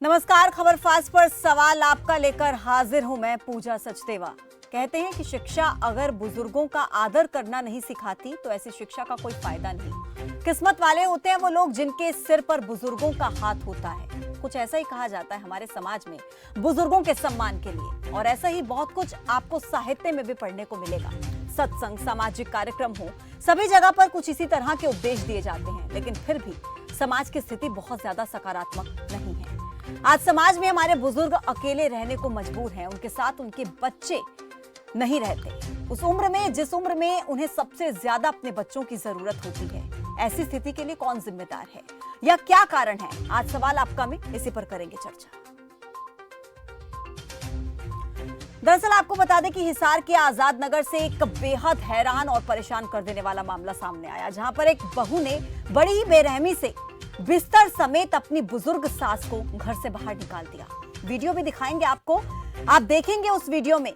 नमस्कार, खबर फास्ट पर सवाल आपका लेकर हाजिर हूं मैं पूजा सचदेवा। कहते हैं कि शिक्षा अगर बुजुर्गों का आदर करना नहीं सिखाती तो ऐसी शिक्षा का कोई फायदा नहीं। किस्मत वाले होते हैं वो लोग जिनके सिर पर बुजुर्गों का हाथ होता है। कुछ ऐसा ही कहा जाता है हमारे समाज में बुजुर्गों के सम्मान के लिए, और ऐसा ही बहुत कुछ आपको साहित्य में भी पढ़ने को मिलेगा। सत्संग, सामाजिक कार्यक्रम हो, सभी जगह पर कुछ इसी तरह के उपदेश दिए जाते हैं, लेकिन फिर भी समाज की स्थिति बहुत ज्यादा सकारात्मक नहीं है। आज समाज में हमारे बुजुर्ग अकेले रहने को मजबूर हैं, उनके साथ उनके बच्चे नहीं रहते। उस उम्र में, जिस उम्र में उन्हें सबसे ज्यादा अपने बच्चों की जरूरत होती है, ऐसी स्थिति के लिए कौन जिम्मेदार है या क्या कारण है? आज सवाल आपका में इसी पर करेंगे चर्चा। दरअसल आपको बता दें कि हिसार के आजाद नगर से एक बेहद हैरान और परेशान कर देने वाला मामला सामने आया, जहां पर एक बहू ने बड़ी ही बेरहमी से बिस्तर समेत अपनी बुजुर्ग सास को घर से बाहर निकाल दिया। वीडियो भी दिखाएंगे आपको, आप देखेंगे उस वीडियो में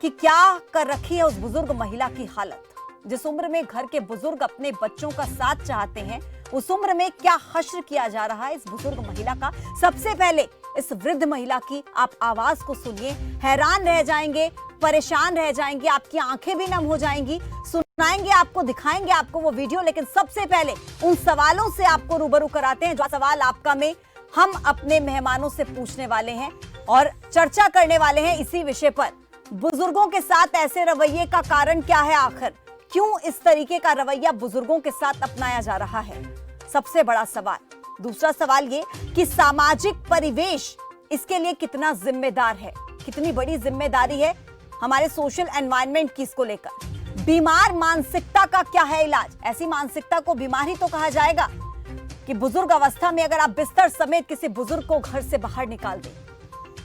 कि क्या कर रखी है उस बुजुर्ग महिला की हालत। जिस उम्र में घर के बुजुर्ग अपने बच्चों का साथ चाहते हैं, उस उम्र में क्या हश्र किया जा रहा है इस बुजुर्ग महिला का। सबसे पहले इस वृद्ध महिला की आप आवाज को सुनिए, हैरान रह जाएंगे, परेशान रह जाएंगे, आपकी आंखें भी नम हो जाएंगी। सुनाएंगे आपको, दिखाएंगे आपको वो वीडियो, लेकिन सबसे पहले उन सवालों से आपको रूबरू कराते हैं जो सवाल आपका में हम अपने मेहमानों से पूछने वाले हैं और चर्चा करने वाले हैं इसी विषय पर। बुजुर्गों के साथ ऐसे रवैये का कारण क्या है? आखिर क्यों इस तरीके का रवैया बुजुर्गों के साथ अपनाया जा रहा है, सबसे बड़ा सवाल। दूसरा सवाल ये कि सामाजिक परिवेश इसके लिए कितना जिम्मेदार है, कितनी बड़ी जिम्मेदारी है हमारे सोशल एनवायरनमेंट की इसको लेकर। बीमार मानसिकता का क्या है इलाज? ऐसी मानसिकता को बीमारी तो कहा जाएगा कि बुजुर्ग अवस्था में अगर आप बिस्तर समेत किसी बुजुर्ग को घर से बाहर निकाल दें,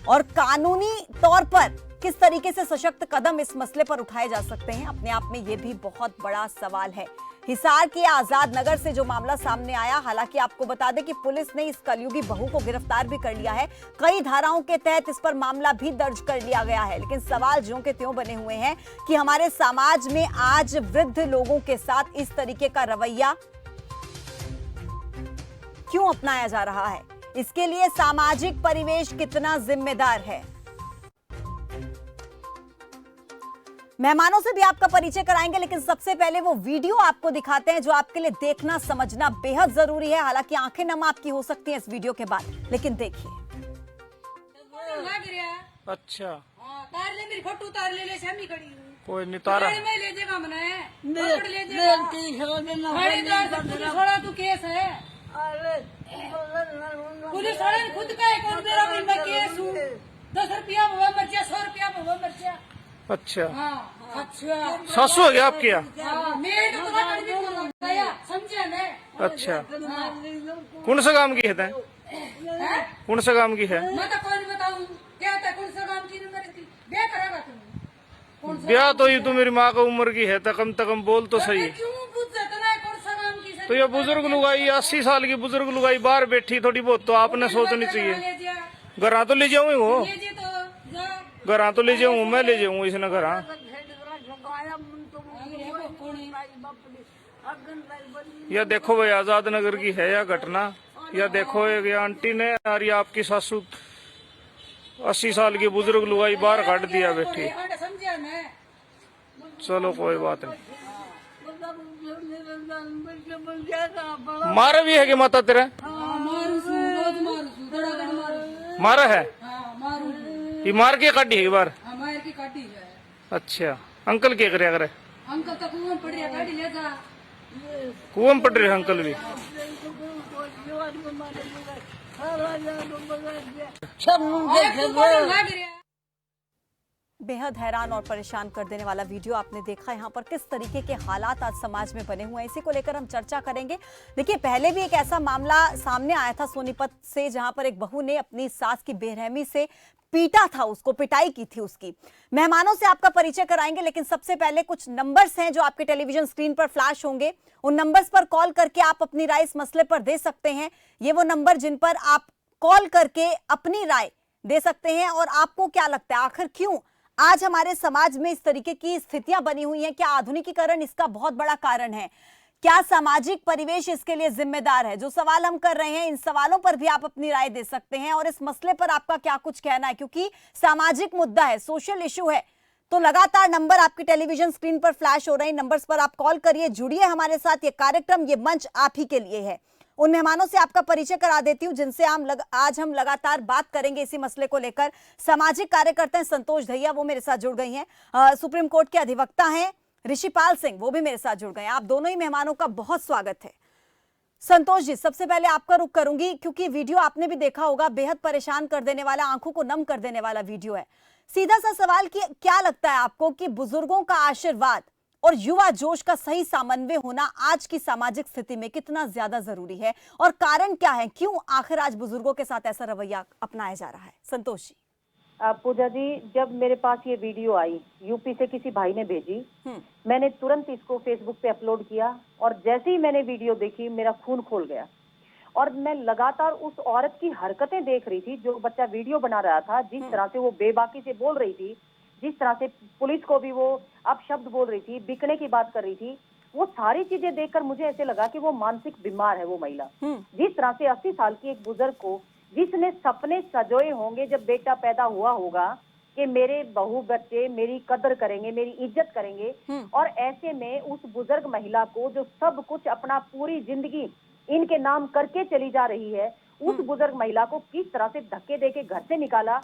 और कानूनी तौर पर किस तरीके से सशक्त कदम इस मसले पर उठाए जा सकते हैं, अपने आप में यह भी बहुत बड़ा सवाल है। हिसार के आजाद नगर से जो मामला सामने आया, हालांकि आपको बता दें कि पुलिस ने इस कलयुगी बहू को गिरफ्तार भी कर लिया है। कई धाराओं के तहत इस पर मामला भी दर्ज कर लिया गया है, लेकिन सवाल ज्यों के त्यों बने हुए हैं कि हमारे समाज में आज वृद्ध लोगों के साथ इस तरीके का रवैया क्यों अपनाया जा रहा है? इसके लिए सामाजिक परिवेश कितना जिम्मेदार है? मेहमानों से भी आपका परिचय कराएंगे, लेकिन सबसे पहले वो वीडियो आपको दिखाते हैं जो आपके लिए देखना समझना बेहद जरूरी है। हालांकि आंखें नम आपकी हो सकती हैं इस वीडियो के बाद, लेकिन देखिए। अच्छा, तार ले मेरी फोटो, तार ले ले शामी खड़ी हूं। कोई नहीं तारा मैं ले देगा मने पकड़ ले देगा। छोड़ा तू केस है। पुलिस वाले खुद का एक और मेरा भी मैं केस हूँ। 10 रुपया हुआ मर्चिया, 100 रुपया हुआ मर्चिया। अच्छा, हाँ, अच्छा सासू हो गया आपके यहाँ? मेरे तो पता नहीं बोल गया, समझे मैं। अच्छा, कौन सा काम की है तैं? कौन सा काम की है? मैं तो कौन बताऊँ क्या था, कौन सा काम की नंबर की ब्याह करेगा तुम? ब्याह तो ये तो मेरी माँ का उम्र की है, तकम बोल तो सही। क्यों पूछ सकता है कौन सा काम की? तो ये बुजुर्ग लुगाई, 80 साल की बुजुर्ग लुगाई बाहर बैठी, थोड़ी बहुत तो आपने सोचनी चाहिए। घरा तो ले जाऊँ वो, घरा तो ले जाऊँ, मैं ले जाऊँ इसने घरा। यह देखो भाई आजाद नगर की है यह घटना। यह देखो एक आंटी ने और ये आपकी सासू 80 साल की बुजुर्ग लुगाई बाहर काट दिया बैठी। चलो कोई बात नहीं। मारा भी है कि माता तेरा? मारा है? ये मार के काटी है बार? अच्छा, अंकल क्या करे? अगर अंकल तो कुआं पड़ रहा, गाड़ी ले जा। कुआं पड़ रहे अंकल भी। बेहद हैरान और परेशान कर देने वाला वीडियो आपने देखा। यहाँ पर किस तरीके के हालात आज समाज में बने हुए हैं, इसी को लेकर हम चर्चा करेंगे। देखिए, पहले भी एक ऐसा मामला सामने आया था सोनीपत से, जहां पर एक बहू ने अपनी सास की बेरहमी से पीटा था, उसको पिटाई की थी उसकी। मेहमानों से आपका परिचय कराएंगे, लेकिन सबसे पहले कुछ नंबर्स हैं जो आपके टेलीविजन स्क्रीन पर फ्लैश होंगे। उन नंबर्स पर कॉल करके आप अपनी राय इस मसले पर दे सकते हैं। ये वो नंबर जिन पर आप कॉल करके अपनी राय दे सकते हैं। और आपको क्या लगता है, आखिर क्यों आज हमारे समाज में इस तरीके की स्थितियां बनी हुई हैं? क्या आधुनिकीकरण इसका बहुत बड़ा कारण है? क्या सामाजिक परिवेश इसके लिए जिम्मेदार है? जो सवाल हम कर रहे हैं, इन सवालों पर भी आप अपनी राय दे सकते हैं और इस मसले पर आपका क्या कुछ कहना है, क्योंकि सामाजिक मुद्दा है, सोशल इशू है। तो लगातार नंबर आपकी टेलीविजन स्क्रीन पर फ्लैश हो रहे हैं, नंबर्स पर आप कॉल करिए, जुड़िए हमारे साथ। ये कार्यक्रम, ये मंच आप ही के लिए है। उन मेहमानों से आपका परिचय करा देती हूं जिनसे आज हम लगातार बात करेंगे इसी मसले को लेकर। सामाजिक कार्यकर्ता हैं संतोष दहिया, वो मेरे साथ जुड़ गई हैं। सुप्रीम कोर्ट के अधिवक्ता हैं ऋषिपाल सिंह, वो भी मेरे साथ जुड़ गए हैं। आप दोनों ही मेहमानों का बहुत स्वागत है। संतोष जी, सबसे पहले आपका रुख करूंगी, क्योंकि वीडियो आपने भी देखा होगा, बेहद परेशान कर देने वाला, आंखों को नम कर देने वाला वीडियो है। सीधा सा सवाल कि क्या लगता है आपको कि बुजुर्गों का आशीर्वाद और युवा जोश का सही समन्वय होना आज की सामाजिक स्थिति में कितना ज्यादा जरूरी है, और कारण क्या है, क्यों आखिर आज बुजुर्गों के साथ ऐसा रवैया अपनाया जा रहा है? संतोष जी। पूजा जी, जब मेरे पास ये वीडियो आई, यूपी से किसी भाई ने भेजी, मैंने तुरंत इसको फेसबुक पे अपलोड किया और जैसे ही मैंने वीडियो देखी मेरा खून खोल गया। और मैं लगातार उस औरत की हरकतें देख रही थी, जो बच्चा वीडियो बना रहा था, जिस तरह से वो बेबाकी से बोल रही थी, जिस तरह से पुलिस को भी वो अपशब्द बोल रही थी, बिकने की बात कर रही थी, वो सारी चीजें देखकर मुझे ऐसे लगा कि वो मानसिक बीमार है वो महिला। जिस तरह से 80 साल की एक बुजुर्ग को, जिसने सपने सजोए होंगे जब बेटा पैदा हुआ होगा कि मेरे बहू बच्चे मेरी कदर करेंगे, मेरी इज्जत करेंगे, और ऐसे में उस बुजुर्ग महिला को जो सब कुछ अपना पूरी जिंदगी इनके नाम करके चली जा रही है, उस बुजुर्ग महिला को किस तरह से धक्के देके घर से निकाला,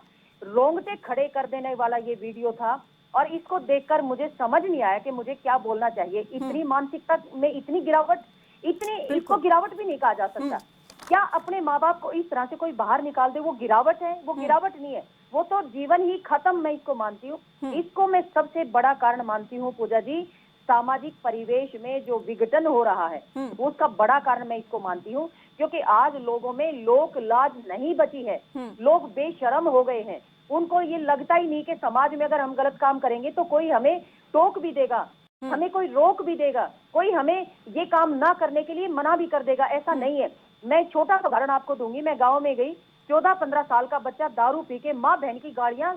रोंगटे खड़े कर देने वाला ये वीडियो था। और इसको देखकर मुझे समझ नहीं आया कि मुझे क्या बोलना चाहिए। इतनी मानसिकता में इतनी गिरावट, इसको गिरावट भी नहीं कहा जा सकता। क्या अपने माँ बाप को इस तरह से कोई बाहर निकाल दे वो गिरावट है? वो गिरावट नहीं है, वो तो जीवन ही खत्म मैं इसको मानती हूँ। इसको मैं सबसे बड़ा कारण मानती हूँ पूजा जी, सामाजिक परिवेश में जो विघटन हो रहा है उसका बड़ा कारण मैं इसको मानती हूँ। क्योंकि आज लोगों में लोक लाज नहीं बची है, लोग बेशर्म हो गए हैं। उनको ये लगता ही नहीं कि समाज में अगर हम गलत काम करेंगे तो कोई हमें टोक भी देगा, हमें कोई रोक भी देगा, कोई हमें ये काम ना करने के लिए मना भी कर देगा। ऐसा नहीं है। मैं छोटा सा उदाहरण आपको दूंगी। मैं गांव में गई, 14-15 साल का बच्चा दारू पी के माँ बहन की गाड़ियां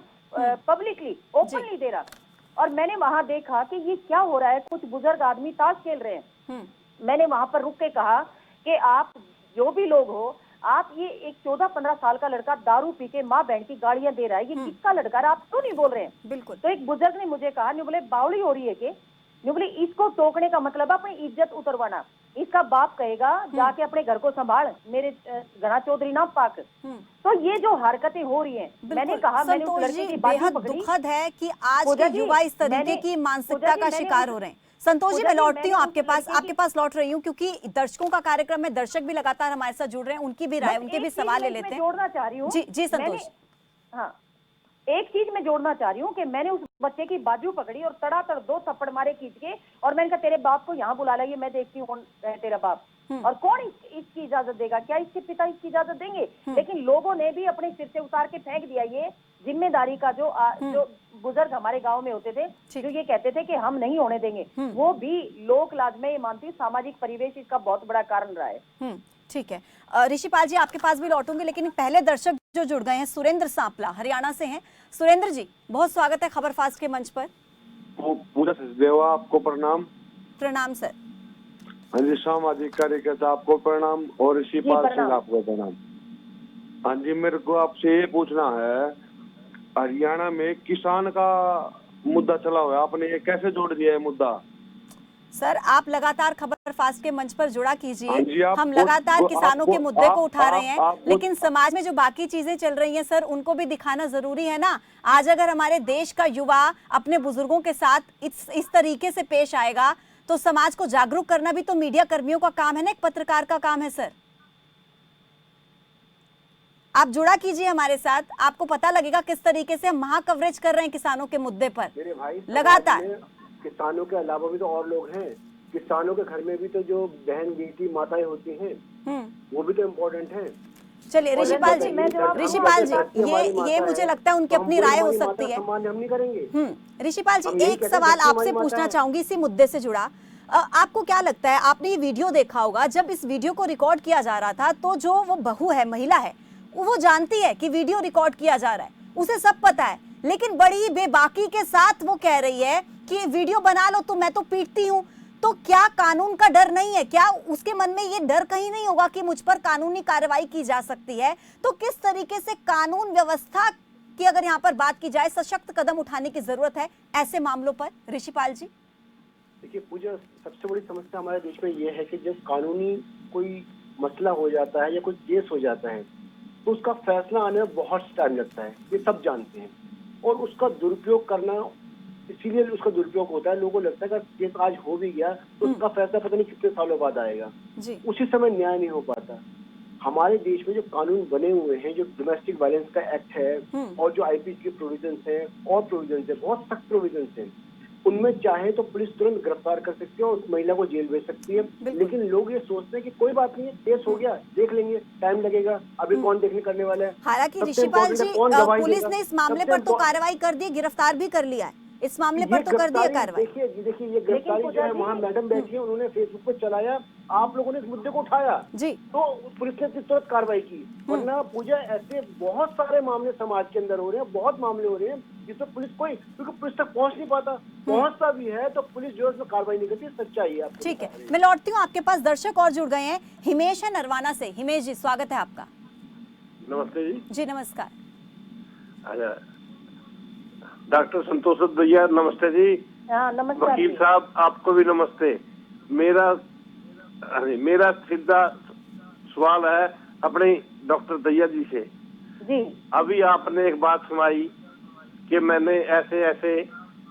पब्लिकली ओपनली दे रहा, और मैंने वहां देखा कि ये क्या हो रहा है। कुछ बुजुर्ग आदमी ताश खेल रहे हैं। मैंने वहां पर रुक के कहा कि आप जो भी लोग हो, आप ये एक 14-15 साल का लड़का दारू पी के माँ बहन की गाड़ियां दे रहा है, ये किसका लड़का है? आप क्यों नहीं बोल रहे हैं? बिल्कुल। तो एक बुजुर्ग ने मुझे कहा, नहीं बोले बावड़ी हो रही है कि नहीं, बोले इसको टोकने का मतलब है अपनी इज्जत उतरवाना। इसका बाप कहेगा जाके अपने घर को संभाल, मेरे घना चौधरी ना पाक। तो ये जो हरकतें हो रही हैं, मैंने कहा, मैंने उस लड़के की बात बेहद दुखद है कि आज के युवा इस तरीके की मानसिकता का शिकार हो रहे हैं। संतोष जी, मैं लौटती हूँ आपके पास लौट रही हूँ, क्योंकि दर्शकों का कार्यक्रम है, दर्शक भी लगातार हमारे साथ जुड़ रहे हैं, उनकी भी राय, उनके भी सवाल ले लेते हैं। जोड़ना चाह रही हूँ जी संतोष। हाँ, एक चीज मैं जोड़ना चाह रही हूँ कि मैंने उस बच्चे की बाजू पकड़ी और तड़ातड़ 2 थप्पड़ मारे खींच के, और मैंने कहा तेरे बाप को यहाँ बुला लाइए, मैं देखती हूँ कौन है तेरा बाप, और कौन इसकी इजाजत देगा? क्या इसके पिता इसकी इजाजत देंगे? लेकिन लोगों ने भी अपने सिर से उतार के फेंक दिया ये जिम्मेदारी का। जो बुजुर्ग हमारे गांव में होते थे, जो ये कहते थे कि हम नहीं होने देंगे, वो भी लोक लाज में ये मानती हूँ। सामाजिक परिवेश इसका बहुत बड़ा कारण रहा है। ठीक है, ऋषिपाल जी आपके पास भी लौटूंगी, लेकिन पहले दर्शक जो जुड़ गए हैं, सुरेंद्र सांपला हरियाणा से हैं। सुरेंद्र जी, बहुत स्वागत है खबर फास्ट के मंच पर। पूजा सचदेवा, आपको प्रणाम। प्रणाम सर। हाँ जी, सामाजिक कार्यकर्ता आपको प्रणाम, और ऋषिपाल सिंह आपको प्रणाम। हाँ जी, मेरे को आपसे ये पूछना है, हरियाणा में किसान का मुद्दा चला हुआ है, आपने ये कैसे जोड़ दिया है मुद्दा? सर, आप लगातार खबर फास्ट के मंच पर जुड़ा कीजिए। आप हम लगातार किसानों के मुद्दे को उठा रहे हैं, लेकिन समाज में जो बाकी चीजें चल रही हैं सर, उनको भी दिखाना जरूरी है ना। आज अगर हमारे देश का युवा अपने बुजुर्गों के साथ इस तरीके से पेश आएगा, तो समाज को जागरूक करना भी तो मीडिया कर्मियों का काम है ना, एक पत्रकार का काम है सर। आप जुड़ा कीजिए हमारे साथ, आपको पता लगेगा किस तरीके से हम महा कवरेज कर रहे हैं किसानों के मुद्दे पर मेरे भाई। लगातार किसानों के अलावा भी तो और लोग हैं। किसानों के घर में भी तो जो बहन बेटी माताएं होती हैं, वो भी तो इम्पोर्टेंट हैं। चलिए ऋषिपाल जी, ये मुझे लगता है उनकी अपनी राय हो सकती है। हम नहीं करेंगे। ऋषिपाल जी, एक सवाल आपसे पूछना चाहूंगी इसी मुद्दे से जुड़ा। आपको क्या लगता है, आपने ये वीडियो देखा होगा, जब इस वीडियो को रिकॉर्ड किया जा रहा था, तो जो वो बहू है, महिला है, वो जानती है कि वीडियो रिकॉर्ड किया जा रहा है, उसे सब पता है, लेकिन बड़ी बेबाकी के साथ वो कह रही है कि वीडियो बना लो, तो मैं तो पीटती हूँ। तो क्या कानून का डर नहीं है? क्या उसके मन में ये डर कहीं नहीं होगा कि मुझ पर कानूनी कार्रवाई की जा सकती है? तो किस तरीके से कानून व्यवस्था की अगर यहाँ पर बात की जाए, सशक्त कदम उठाने की जरूरत है ऐसे मामलों पर? ऋषिपाल जी देखिए पूजा, सबसे बड़ी समस्या हमारे देश में ये है कि जब कानूनी कोई मसला हो जाता है या कोई केस हो जाता है तो उसका फैसला आने में बहुत टाइम लगता है, ये सब जानते हैं। और उसका दुरुपयोग करना, इसीलिए उसका दुरुपयोग होता है। लोगों को लगता है कि केस आज हो भी गया तो उसका फैसला पता नहीं कितने सालों बाद आएगा, उसी समय न्याय नहीं हो पाता। हमारे देश में जो कानून बने हुए हैं, जो डोमेस्टिक वायलेंस का एक्ट है और जो आईपीसी के प्रोविजंस है और प्रोविजंस है, बहुत सख्त प्रोविजंस है, उनमें चाहे तो पुलिस तुरंत गिरफ्तार कर सकती है और उस महिला को जेल भेज सकती है। लेकिन लोग ये सोचते हैं कि कोई बात नहीं है, केस हो गया, देख लेंगे, टाइम लगेगा, अभी कौन देखने करने वाला है। हालांकि ऋषिपाल जी, पुलिस ने इस मामले पर तो कार्रवाई कर दी, गिरफ्तार भी कर लिया है, इस मामले पर तो कर दिया कार्रवाई। देखिए ये गिरफ्तारी जो है, वहाँ मैडम बैठी है, उन्होंने फेसबुक पे चलाया, आप लोगों ने इस मुद्दे को उठाया जी, तो पुलिस ने तुरंत कार्रवाई की। वरना पूजा ऐसे बहुत सारे मामले समाज के अंदर हो रहे हैं, बहुत मामले हो रहे हैं जिसमें पुलिस क्योंकि पुलिस तक पहुंच नहीं पाता, पहुंचता भी है तो पुलिस जो है उसमें कार्रवाई नहीं करती। सच्चाई है। ठीक है, मैं लौटती हूँ आपके पास। दर्शक और जुड़ गए हैं, हिमेश है नरवाना से। हिमेश जी स्वागत है आपका। नमस्ते जी। जी नमस्कार। अच्छा, डॉक्टर संतोष भैया नमस्ते जी। नमस्कार वकील साहब आपको भी नमस्ते। मेरा सीधा सवाल है अपने डॉक्टर दैया जी से। जी, अभी आपने एक बात सुनाई कि मैंने ऐसे ऐसे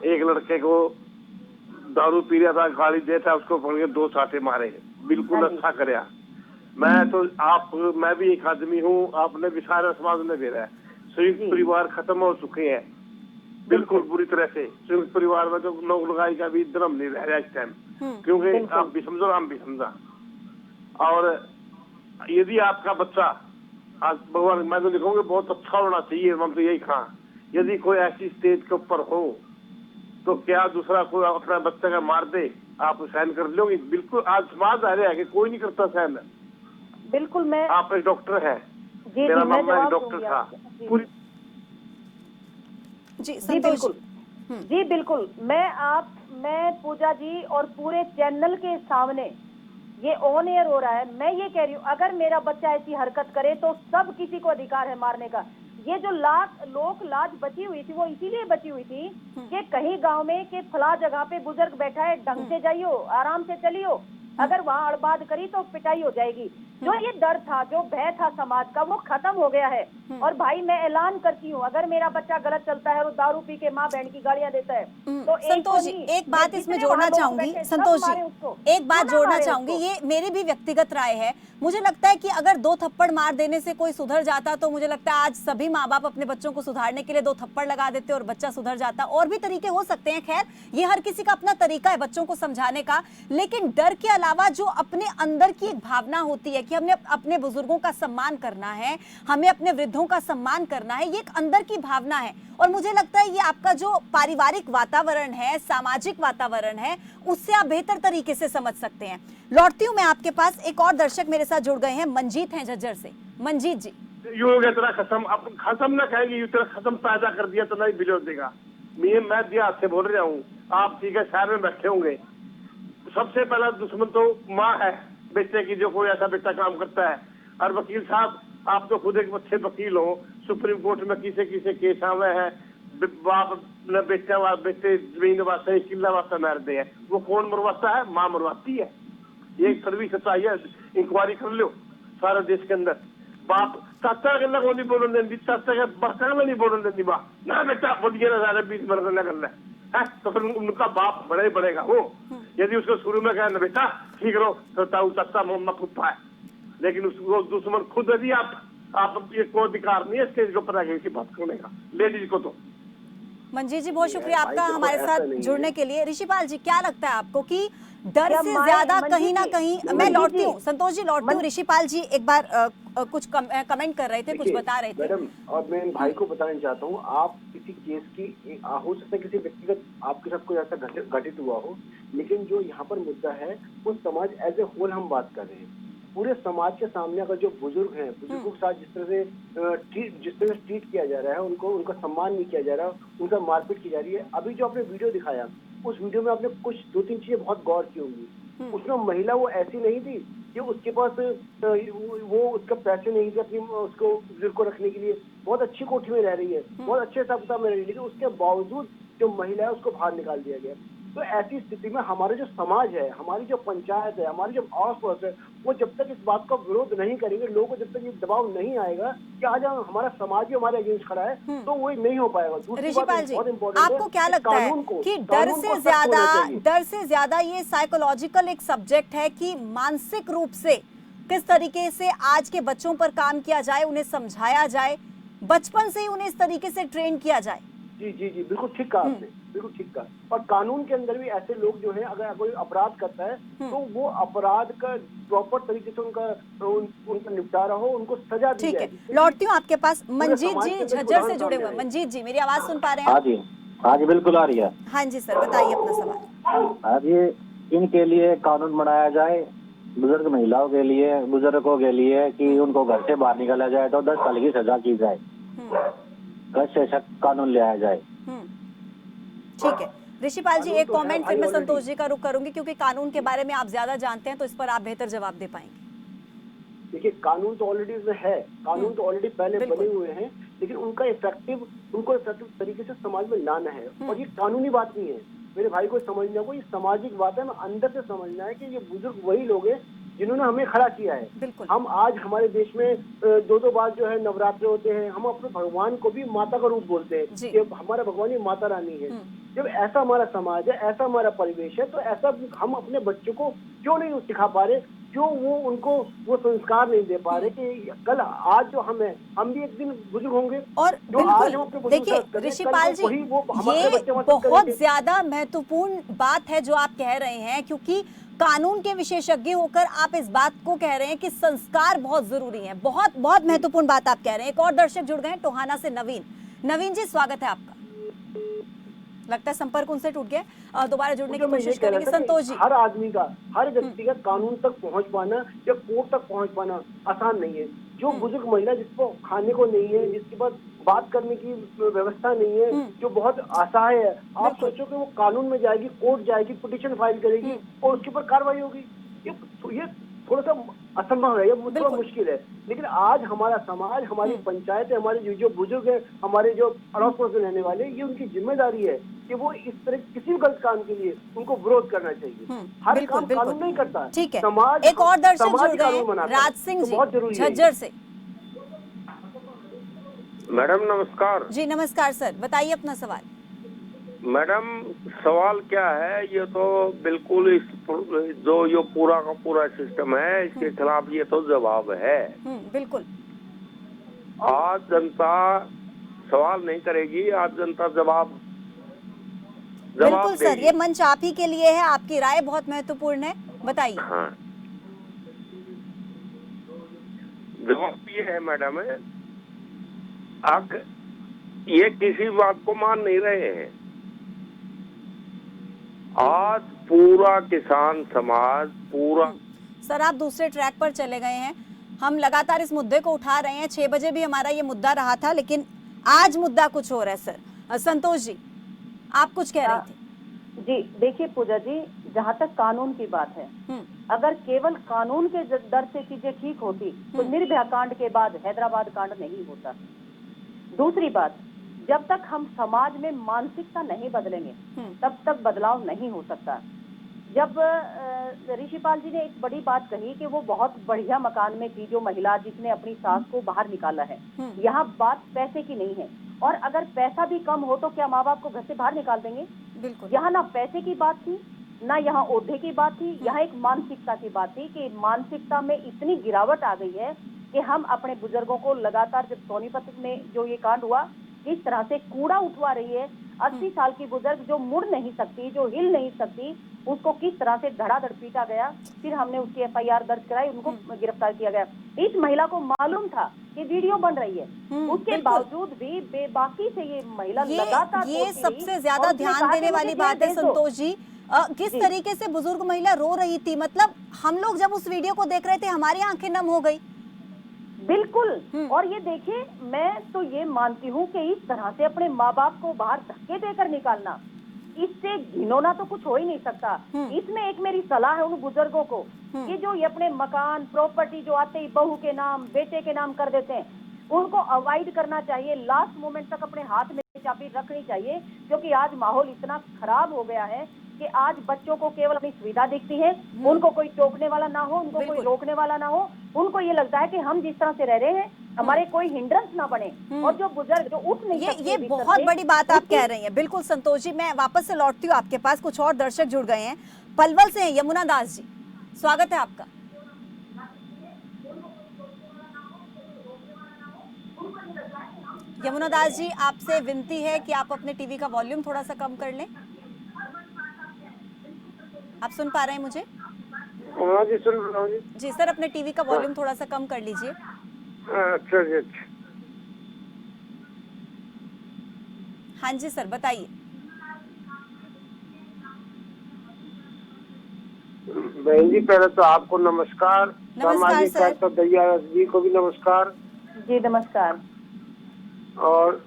एक लड़के को दारू पी रहा था, गाली दे था, उसको पकड़ के 2 चाटे मारे। बिल्कुल अच्छा कराया। मैं भी एक आदमी हूँ, आपने भी सारे समाज ने भेजा है। संयुक्त परिवार खत्म हो चुके हैं बिल्कुल बुरी तरह से। संयुक्त परिवार में तो लोग लगाई का भी धर्म नहीं रह रहा इस टाइम, क्योंकि आप भी समझो हम भी समझा। और यदि आपका बच्चा आज भगवान, मैं तो लिखूंगा बहुत अच्छा होना चाहिए, हम तो यही कहा, यदि कोई ऐसी स्टेज के ऊपर हो तो क्या दूसरा कोई अपना बच्चा का मार दे, आप सहन कर लोगे? बिल्कुल आज समाज आ रहा है कि कोई नहीं करता सहन। बिल्कुल। मैं आप एक डॉक्टर है, जी, मेरा जी, मैं मामला एक जवाब डॉक्टर दूंगी था। आपको। पूरी जी जी संतोष बिल्कुल, जी बिल्कुल। मैं पूजा जी और पूरे चैनल के सामने ये ऑन एयर हो रहा है, मैं ये कह रही हूँ, अगर मेरा बच्चा ऐसी हरकत करे तो सब किसी को अधिकार है मारने का। ये जो लोक लाज बची हुई थी वो इसीलिए बची हुई थी कि कहीं गांव में के फला जगह पे बुजुर्ग बैठा है, ढंग से जाइयो, आराम से चलियो, अगर वहाँ अड़बाद करी तो पिटाई हो जाएगी। जो ये डर था, जो भय था समाज का, वो खत्म हो गया है। और भाई मैं ऐलान करती हूँ, अगर मेरा बच्चा गलत चलता है और दारू पी के माँ बहन की गालियां देता है तो संतोष जी एक बात इसमें जोड़ना चाहूंगी। संतोष जी एक बात जोड़ना चाहूंगी, ये मेरी भी व्यक्तिगत राय है। मुझे लगता है कि अगर 2 थप्पड़ मार देने से कोई सुधर जाता तो मुझे लगता है आज सभी माँ बाप अपने बच्चों को सुधारने के लिए 2 थप्पड़ लगा देते और बच्चा सुधर जाता। और भी तरीके हो सकते हैं, खैर ये हर किसी का अपना तरीका है बच्चों को समझाने का। लेकिन डर के अलावा जो अपने अंदर की एक भावना होती है कि हमने अपने बुजुर्गों का सम्मान करना है, हमें अपने वृद्धों का सम्मान करना है, ये एक अंदर की भावना है। और मुझे लगता है ये आपका जो पारिवारिक वातावरण है, सामाजिक वातावरण है, उससे आप बेहतर तरीके से समझ सकते हैं। लौटती हूँ मैं आपके पास। एक और दर्शक मेरे साथ जुड़ गए हैं, मंजीत हैं झज्जर से। मंजीत जी। यू हो गया तेरा खत्म, अब खत्म ना कहेंगे, यू तेरा खत्म पैदा कर दिया तो नहीं बिलो देगा। मैं देहात से बोल रहा हूँ, आप ठीक है शहर में बैठे होंगे। सबसे पहला दुश्मन तो माँ है बेटे की, जो कोई ऐसा बेटा काम करता है। और वकील साहब आप तो खुद एक अच्छे वकील हो, सुप्रीम कोर्ट में किसे किसे केस आवे हैं, बाप ने बेटे जमीन वास्ते किला वास्ते मार दे है, वो कौन मरवाता है? माँ मरवाती है। ये सर्विस चाहिए, इंक्वायरी कर लो सारे देश के अंदर। बाप चाचा के को नहीं बोलने देती, चाचा के बच्चा में नहीं बोलने देती माँ ना, बेटा बोल गया ना 20 मर करना है, तो फिर उनका बाप बड़े बढ़ेगा वो। यदि उसको शुरू में कहे ना बेटा ठीक रहो तो चाचा मोहम्मद फुप्पा है, लेकिन उसको दुश्मन खुद यदि आप ये कोई अधिकार नहीं है स्टेज के ऊपर आगे की बात करने का लेडीज को। तो मंजीत जी बहुत शुक्रिया आपका हमारे साथ जुड़ने के लिए। ऋषिपाल जी क्या लगता है आपको कि डर से ज्यादा कहीं ना कहीं, मैं लौटती हूँ संतोष जी, लौटती हूँ। ऋषिपाल जी एक बार कुछ कमेंट कर रहे थे, कुछ बता रहे थे मैडम। और मैं इन भाई को बताना चाहता हूँ, आप किसी केस की हो सकता है किसी व्यक्तिगत आपके साथ कोई ऐसा घटित हुआ हो, लेकिन जो यहाँ पर मुद्दा है वो समाज एज ए होल हम बात कर रहे हैं। पूरे समाज के सामने अगर जो बुजुर्ग हैं, बुजुर्गों के साथ जिस तरह से ट्रीट किया जा रहा है, उनका सम्मान नहीं किया जा रहा, उनका मारपीट की जा रही है। अभी जो आपने वीडियो दिखाया उस वीडियो में आपने कुछ 2-3 चीजें बहुत गौर की होंगी। उसमें महिला वो ऐसी नहीं थी कि उसके पास वो उसका पैसे नहीं थे अपनी उसको बुजुर्ग को रखने के लिए। बहुत अच्छी कोठी में रह रही है, बहुत अच्छे हिसाब किताब में रह रही है, लेकिन उसके बावजूद जो महिला है उसको बाहर निकाल दिया गया। तो ऐसी स्थिति में हमारा जो समाज है, हमारी जो पंचायत है, हमारी जो आस पड़ोस है, वो जब तक इस बात का विरोध नहीं करेंगे, लोगों को जब तक ये दबाव नहीं आएगा कि आज हमारा समाज भी हमारे अगेंस्ट खड़ा है, तो वो नहीं हो पाएगा। दूसरी बात ऋषिपाल जी, बहुत इंपॉर्टेंट है, आपको क्या लगता है कि डर से ज्यादा ये साइकोलॉजिकल एक सब्जेक्ट है कि मानसिक रूप से किस तरीके से आज के बच्चों पर काम किया जाए, उन्हें समझाया जाए, बचपन से ही उन्हें इस तरीके से ट्रेन किया जाए? जी जी जी, बिल्कुल ठीक कहा आपने, बिल्कुल ठीक कहा। और कानून के अंदर भी ऐसे लोग जो है, अगर कोई अपराध करता है तो वो अपराध का प्रॉपर तरीके से उनका निपटारा हो, उनको सजा दी ठीक जाए। है, लौटती हूँ आपके पास। मंजीत जी झज्जर से जुड़े हुए। मंजीत जी, मेरी आवाज सुन पा रहे हैं? हाँ जी बिल्कुल आ रही है। हाँ जी सर, बताइए अपना सवाल। हाँ जी, इनके लिए कानून बनाया जाए, बुजुर्ग महिलाओं के लिए, बुजुर्गों के लिए, कि उनको घर से बाहर निकाला जाए तो 10 साल की सजा की जाए, घर से सख्त कानून ले आया जाए। ठीक है ऋषिपाल जी, एक कमेंट फिर मैं संतोष जी का रुख करूंगी, क्योंकि कानून के बारे में आप ज्यादा जानते हैं, तो इस पर आप बेहतर जवाब दे पाएंगे। देखिए, कानून तो ऑलरेडी इसमें है, कानून तो ऑलरेडी पहले बने हुए हैं, लेकिन उनको इफेक्टिव तरीके से समाज में लाना है। और ये कानूनी बात नहीं है, मेरे भाई को समझना होगा, ये सामाजिक बात है। हमें अंदर से समझना है कि ये बुजुर्ग वही लोग हैं जिन्होंने हमें खड़ा किया है। हम आज हमारे देश में 2 बार जो है नवरात्र होते हैं, हम अपने भगवान को भी माता का रूप बोलते हैं कि हमारा भगवान ही माता रानी है। जब ऐसा हमारा समाज है, ऐसा हमारा परिवेश है, तो ऐसा हम अपने बच्चों को क्यों नहीं सिखा पा रहे, क्यों वो उनको वो संस्कार नहीं दे पा रहे कि कल आज जो हम हैं, हम भी एक दिन बुजुर्ग होंगे। और बिल्कुल देखिए ऋषिपाल जी, ये बहुत ज्यादा महत्वपूर्ण बात है जो आप कह रहे हैं, क्योंकि कानून के विशेषज्ञ होकर आप इस बात को कह रहे हैं कि संस्कार बहुत जरूरी है। बहुत बहुत महत्वपूर्ण बात आप कह रहे हैं। एक और दर्शक जुड़ गए टोहाना से, नवीन। नवीन जी, स्वागत है आपका। लगता है संपर्क उनसे टूट गया, दोबारा जुड़ने की कोशिश करेंगे। संतोष जी, हर आदमी का, हर व्यक्ति का कानून तक पहुंच पाना या कोर्ट तक पहुंच पाना आसान नहीं है। जो बुजुर्ग महिला जिसको खाने को नहीं है, जिसके पास बात करने की व्यवस्था नहीं है, जो बहुत असहाय है, आप सोचो कि वो कानून में जाएगी, कोर्ट जाएगी, पिटीशन फाइल करेगी और उसके ऊपर कार्रवाई होगी। ये थोड़ा सा असंभव है, ये थोड़ा मुश्किल है। लेकिन आज हमारा समाज, हमारी पंचायत, हमारे जो बुजुर्ग है, हमारे जो अड़ोस पड़ोस में रहने वाले, ये उनकी जिम्मेदारी है कि वो इस तरह किसी भी गलत काम के लिए उनको विरोध करना चाहिए। हर काम कानून नहीं करता। ठीक है, समाज, एक और दर्शक जुड़ गए, राज सिंह जी झज्जर से। मैडम नमस्कार। जी नमस्कार सर, बताइए अपना सवाल। मैडम सवाल क्या है, ये तो बिल्कुल इस जो ये पूरा का पूरा सिस्टम है, इसके खिलाफ ये तो जवाब है। बिल्कुल। आज जनता सवाल नहीं करेगी, आज जनता जवाब बिल्कुल सर, ये मंच आप ही के लिए है, आपकी राय बहुत महत्वपूर्ण है, बताइए। हाँ, जवाब ये है मैडम, अब ये किसी बात को मान नहीं रहे हैं। आज पूरा किसान समाज पूरा। सर आप दूसरे ट्रैक पर चले गए हैं, हम लगातार इस मुद्दे को उठा रहे हैं। 6 बजे भी हमारा ये मुद्दा रहा था, लेकिन आज मुद्दा कुछ और है सर। संतोष जी, आप कुछ कह रही थी। जी देखिए पूजा जी, जहाँ तक कानून की बात है, अगर केवल कानून के दर से चीजें ठीक होती तो निर्भया कांड के बाद हैदराबाद कांड नहीं होता। दूसरी बात, जब तक हम समाज में मानसिकता नहीं बदलेंगे तब तक बदलाव नहीं हो सकता। जब ऋषिपाल जी ने एक बड़ी बात कही कि वो बहुत बढ़िया मकान में थी जो महिला जिसने अपनी सास को बाहर निकाला है, यहाँ बात पैसे की नहीं है। और अगर पैसा भी कम हो तो क्या माँ बाप को घर से बाहर निकाल देंगे? बिल्कुल। यहाँ ना पैसे की बात थी, ना यहाँ ओहदे की बात थी, यहाँ एक मानसिकता की बात थी कि मानसिकता में इतनी गिरावट आ गई है कि हम अपने बुजुर्गों को लगातार, जब सोनीपत में जो ये कांड हुआ, इस तरह से कूड़ा उठवा रही है। 80 साल की बुजुर्ग जो मुड़ नहीं सकती, जो हिल नहीं सकती, उसको किस तरह से धड़ाधड़ पीटा गया। फिर हमने उसकी FIR दर्ज कराई, उनको गिरफ्तार किया गया। इस महिला को मालूम था कि वीडियो बन रही है, उसके बावजूद भी बेबाकी से ये महिला लगातार, ये सबसे ज्यादा ध्यान देने वाली बात है संतोष जी, किस तरीके से बुजुर्ग महिला रो रही थी। मतलब हम लोग जब उस वीडियो को देख रहे थे, हमारी आंखें नम हो गई। बिल्कुल। और ये देखिए, मैं तो ये मानती हूँ कि इस तरह से अपने माँ बाप को बाहर धक्के देकर निकालना, इससे घिनौना तो कुछ हो ही नहीं सकता। इसमें एक मेरी सलाह है उन बुजुर्गों को कि जो ये अपने मकान प्रॉपर्टी जो आते ही बहू के नाम बेटे के नाम कर देते हैं, उनको अवॉइड करना चाहिए। लास्ट मोमेंट तक अपने हाथ में चाबी रखनी चाहिए, क्योंकि आज माहौल इतना खराब हो गया है कि आज बच्चों को केवल अपनी सुविधा दिखती है, उनको कोई टोकने वाला ना हो, उनको कोई रोकने वाला ना हो। उनको ये लगता है कि हम जिस तरह से रह रहे हैं हमारे कोई हिंड्रेंस ना बने। और जो बुजुर्ग जो उठ नहीं सकते, ये बहुत बड़ी बात आप कह रही हैं। बिल्कुल संतोष जी, मैं वापस से लौटती हूँ आपके पास। कुछ और दर्शक जुड़ गए हैं, पलवल से हैं यमुना दास जी, स्वागत है आपका। यमुना दास जी, आपसे विनती है कि आप अपने टीवी का वॉल्यूम थोड़ा सा कम कर लें। आप सुन पा रहे हैं मुझे? हाँ जी, सुन रहा हूँ जी। जी सर, अपने टीवी का वॉल्यूम थोड़ा सा कम कर लीजिए। अच्छा जी, अच्छा। हाँ जी सर, बताइए। बहन जी, पहले तो आपको नमस्कार। सामाजिक सर। कार्यकर्ता दैया जी को भी नमस्कार। जी नमस्कार। और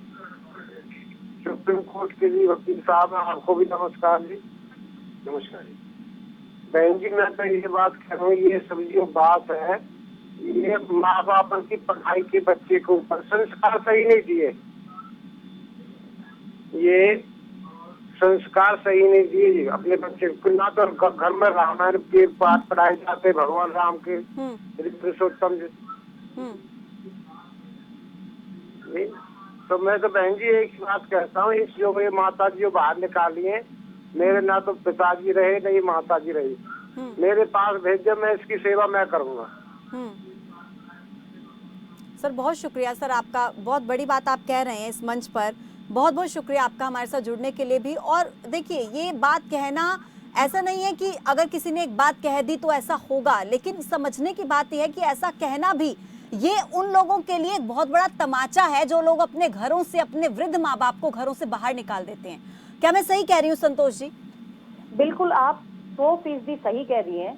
सुप्रीम कोर्ट के जी वकील साहब आपको भी नमस्कार जी। नमस्कार जी। बहन जी, मैं तो ये बात कह रहा हूँ, ये सब जो बात है, ये माँ बाप की पढ़ाई के बच्चे को ऊपर संस्कार सही नहीं दिए, ये संस्कार सही नहीं दिए अपने बच्चे को। ना तो घर में रामायण के पाठ पढ़ाए जाते, भगवान राम के पुरुषोत्तम जी। तो मैं तो बहन जी एक बात कहता हूँ, इस जो ये माता जी जो बाहर निकाली है, मेरे ना तो पिताजी रहे नहीं माता जी रही, मेरे पास भेज दे, मैं इसकी सेवा मैं करूँगा। सर बहुत शुक्रिया सर आपका, बहुत बड़ी बात आप कह रहे हैं इस मंच पर। बहुत बहुत शुक्रिया आपका हमारे साथ जुड़ने के लिए भी। और देखिए, ये बात कहना ऐसा नहीं है कि अगर किसी ने एक बात कह दी तो ऐसा होगा, लेकिन समझने की बात यह है कि ऐसा कहना भी ये उन लोगों के लिए एक बहुत बड़ा तमाचा है जो लोग अपने घरों से, अपने वृद्ध माँ बाप को घरों से बाहर निकाल देते हैं। क्या मैं सही कह रही हूँ संतोष जी? बिल्कुल, आप 100% सही कह रही हैं,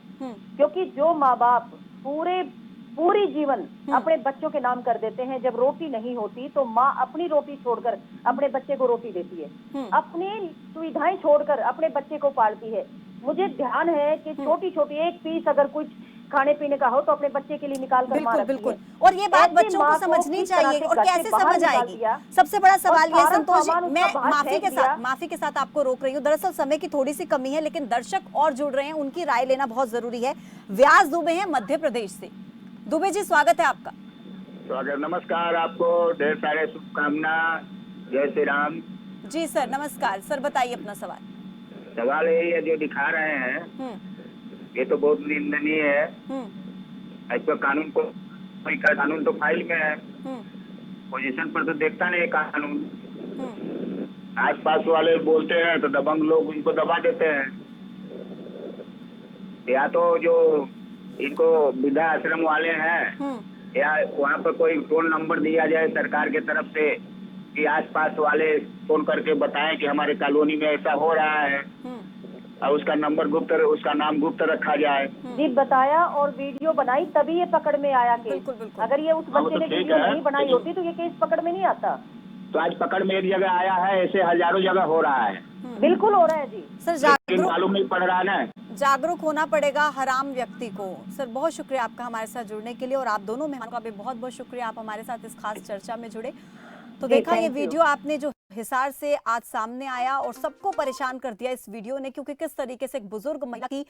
क्योंकि जो माँ बाप पूरी जीवन अपने बच्चों के नाम कर देते हैं, जब रोटी नहीं होती तो माँ अपनी रोटी छोड़कर अपने बच्चे को रोटी देती है, अपनी सुविधाएं छोड़कर अपने बच्चे को पालती है। मुझे ध्यान है कि छोटी छोटी एक पीस अगर कुछ खाने पीने का हो तो अपने बच्चे के लिए निकाल कर माँ रखती है। बिल्कुल, और ये बात बच्चों को समझनी चाहिए। और कैसे समझ आएगी? सबसे बड़ा सवाल ये है संतोष जी, मैं माफी के साथ आपको रोक रही हूँ। दरअसल समय की थोड़ी सी कमी है, लेकिन दर्शक और जुड़ रहे हैं, उनकी राय लेना बहुत जरूरी है। व्यास दुबे हैं मध्य प्रदेश से। दुबे जी, स्वागत है आपका। स्वागत, नमस्कार। आपको ढेर सारे शुभकामना। जय श्री राम जी सर, नमस्कार सर, बताइए अपना सवाल। सवाल यही है, जो दिखा रहे हैं ये तो बहुत निंदनीय है। ऐसा कानून को, कानून तो फाइल में है, पोजीशन पर तो देखता नहीं कानून। आसपास वाले बोलते हैं तो दबंग लोग उनको दबा देते हैं। या तो जो इनको वृद्धा आश्रम वाले हैं, या वहाँ पर कोई टोल नंबर दिया जाए सरकार के तरफ से कि आसपास वाले फोन करके बताएं कि हमारे कॉलोनी में ऐसा हो रहा है, और उसका नंबर गुप्त, उसका नाम गुप्त रखा जाए। जी बताया और वीडियो बनाई, तभी ये पकड़ में आया केस। अगर ये उस बच्चे ने वीडियो नहीं बनाई होती तो ये केस पकड़ में नहीं आता। तो आज पकड़ में एक जगह आया है, ऐसे हजारों जगह हो रहा है। बिल्कुल हो रहा है जी सर, मालूम नहीं पड़ रहा ना। जागरूक होना पड़ेगा हर आम व्यक्ति को। सर बहुत शुक्रिया आपका हमारे साथ जुड़ने के लिए, और आप दोनों मेहमानों का भी बहुत बहुत शुक्रिया, आप हमारे साथ इस खास चर्चा में जुड़े। तो देखा ये वीडियो आपने जो हिसार से आज सामने आया और सबको परेशान कर दिया इस वीडियो ने, क्योंकि किस तरीके से एक बुजुर्ग महिला की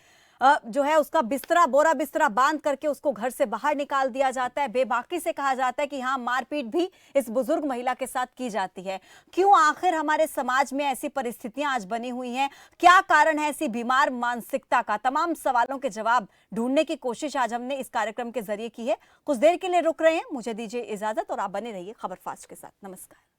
जो है उसका बोरा बिस्तरा बांध करके उसको घर से बाहर निकाल दिया जाता है। बेबाकी से कहा जाता है कि हाँ, मारपीट भी इस बुजुर्ग महिला के साथ की जाती है। क्यों आखिर हमारे समाज में ऐसी परिस्थितियां आज बनी हुई हैं? क्या कारण है ऐसी बीमार मानसिकता का? तमाम सवालों के जवाब ढूंढने की कोशिश आज हमने इस कार्यक्रम के जरिए की है। कुछ देर के लिए रुक रहे हैं, मुझे दीजिए इजाजत और आप बने रहिए खबर फास्ट के साथ। नमस्कार।